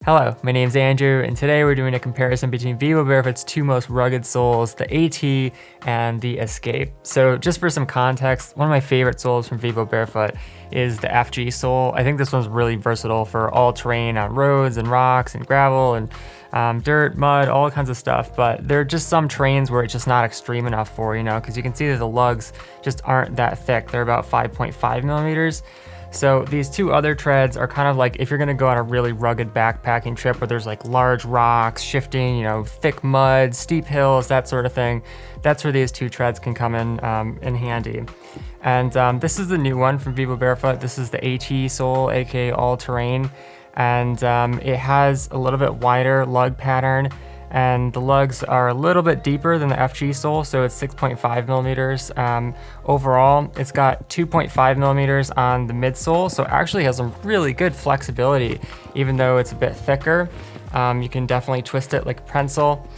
Hello, my name's Andrew, and today we're doing a comparison between Vivo Barefoot's two most rugged soles, the AT and the Escape. So just for some context, one of my favorite soles from Vivo Barefoot is the FG sole. I think this one's really versatile for all terrain on roads and rocks and gravel and dirt, mud, all kinds of stuff. But there are just some terrains where it's just not extreme enough for, because you can see that the lugs just aren't that thick. They're about 5.5 millimeters. So these two other treads are kind of like if you're gonna go on a really rugged backpacking trip where there's like large rocks, shifting, thick mud, steep hills, that sort of thing. That's where these two treads can come in handy. And this is the new one from Vivo Barefoot. This is the AT sole, aka all terrain. And it has a little bit wider lug pattern, and the lugs are a little bit deeper than the FG sole, so it's 6.5 millimeters. Overall, it's got 2.5 millimeters on the midsole, so it actually has some really good flexibility, even though it's a bit thicker. You can definitely twist it like a pencil.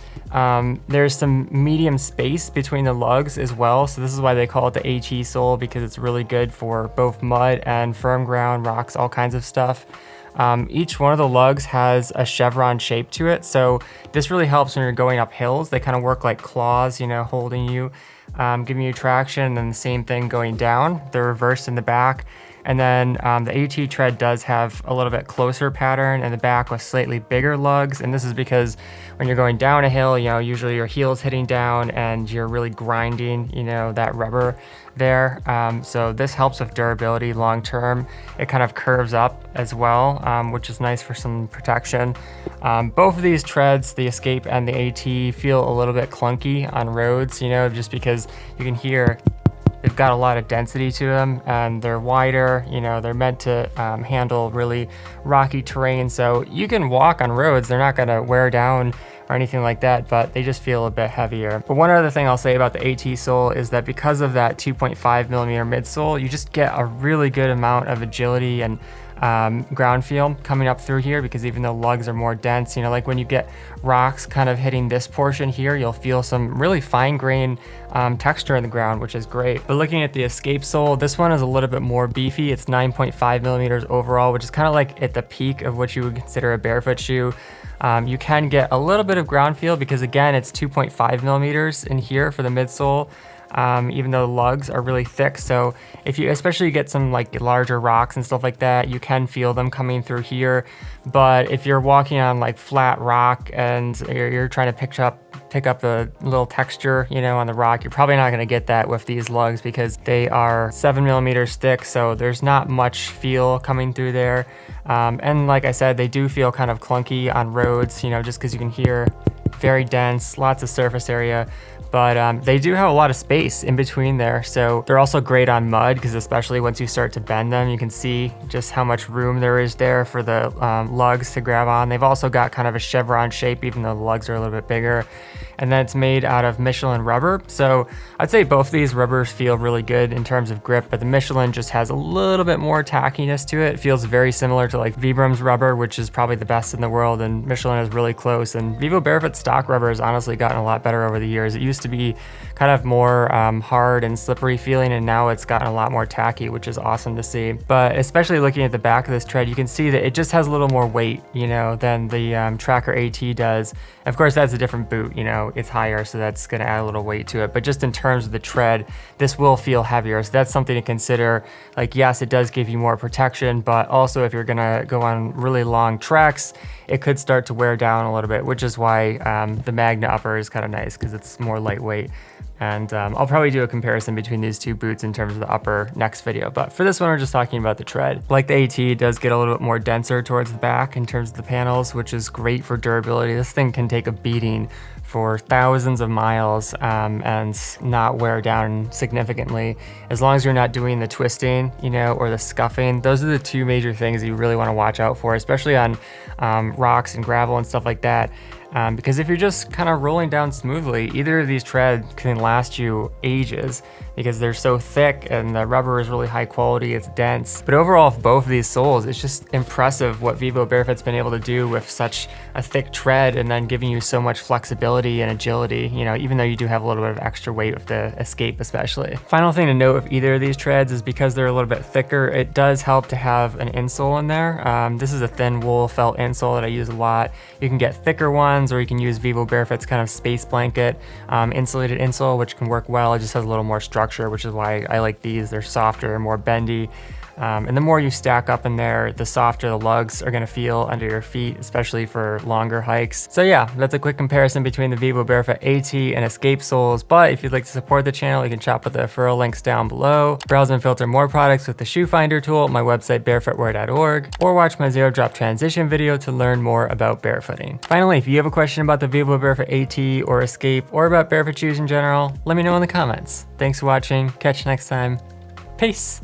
There's some medium space between the lugs as well, so this is why they call it the AT sole, because it's really good for both mud and firm ground, rocks, all kinds of stuff. Each one of the lugs has a chevron shape to it, so this really helps when you're going up hills. They kind of work like claws, holding you, giving you traction, and then the same thing going down. They're reversed in the back. And then the AT tread does have a little bit closer pattern in the back with slightly bigger lugs. And this is because when you're going down a hill, usually your heel's hitting down and you're really grinding, that rubber there. So this helps with durability long term. It kind of curves up as well, which is nice for some protection. Both of these treads, the Escape and the AT, feel a little bit clunky on roads, just because you can hear they've got a lot of density to them, and they're wider, they're meant to handle really rocky terrain. So you can walk on roads, they're not gonna wear down or anything like that, but they just feel a bit heavier. But one other thing I'll say about the AT sole is that because of that 2.5 millimeter midsole, you just get a really good amount of agility and ground feel coming up through here, because even though lugs are more dense, like when you get rocks kind of hitting this portion here, you'll feel some really fine grained texture in the ground, which is great. But looking at the Escape sole, this one is a little bit more beefy. It's 9.5 millimeters overall, which is kind of like at the peak of what you would consider a barefoot shoe. You can get a little bit of ground feel because again, it's 2.5 millimeters in here for the midsole. Even though the lugs are really thick. So if you especially get some like larger rocks and stuff like that, you can feel them coming through here. But if you're walking on like flat rock and you're trying to pick up the little texture, on the rock, you're probably not gonna get that with these lugs because they are 7 millimeters thick. So there's not much feel coming through there. And like I said, they do feel kind of clunky on roads, just because you can hear very dense, lots of surface area. But they do have a lot of space in between there. So they're also great on mud, because especially once you start to bend them, you can see just how much room there is there for the lugs to grab on. They've also got kind of a chevron shape, even though the lugs are a little bit bigger. And then it's made out of Michelin rubber. So I'd say both of these rubbers feel really good in terms of grip, but the Michelin just has a little bit more tackiness to it. It feels very similar to like Vibram's rubber, which is probably the best in the world, and Michelin is really close. And Vivo Barefoot stock rubber has honestly gotten a lot better over the years. It used to be kind of more hard and slippery feeling, and now it's gotten a lot more tacky, which is awesome to see. But especially looking at the back of this tread, you can see that it just has a little more weight, than the Tracker AT does. Of course, that's a different boot, it's higher, so that's gonna add a little weight to it. But just in terms of the tread, this will feel heavier. So that's something to consider. Like, yes, it does give you more protection, but also if you're gonna go on really long treks, it could start to wear down a little bit, which is why the Magna upper is kind of nice, because it's more lightweight. And I'll probably do a comparison between these two boots in terms of the upper next video. But for this one, we're just talking about the tread. Like the AT, it does get a little bit more denser towards the back in terms of the panels, which is great for durability. This thing can take a beating for thousands of miles and not wear down significantly, as long as you're not doing the twisting, or the scuffing. Those are the two major things you really want to watch out for, especially on rocks and gravel and stuff like that. Because if you're just kind of rolling down smoothly, either of these treads can last you ages. because they're so thick and the rubber is really high quality, it's dense. But overall, for both of these soles, it's just impressive what Vivo Barefoot's been able to do with such a thick tread and then giving you so much flexibility and agility, you know, even though you do have a little bit of extra weight with the Escape especially. Final thing to note with either of these treads is because they're a little bit thicker, it does help to have an insole in there. This is a thin wool felt insole that I use a lot. You can get thicker ones, or you can use Vivo Barefoot's kind of space blanket insulated insole, which can work well. It just has a little more structure, which is why I like these. They're softer and more bendy. And the more you stack up in there, the softer the lugs are gonna feel under your feet, especially for longer hikes. So yeah, that's a quick comparison between the Vivo Barefoot AT and Escape soles. But if you'd like to support the channel, you can shop with the referral links down below. Browse and filter more products with the shoe finder tool at my website, barefootwear.org, or watch my zero drop transition video to learn more about barefooting. Finally, if you have a question about the Vivo Barefoot AT or Escape, or about barefoot shoes in general, let me know in the comments. Thanks for watching, catch you next time, peace.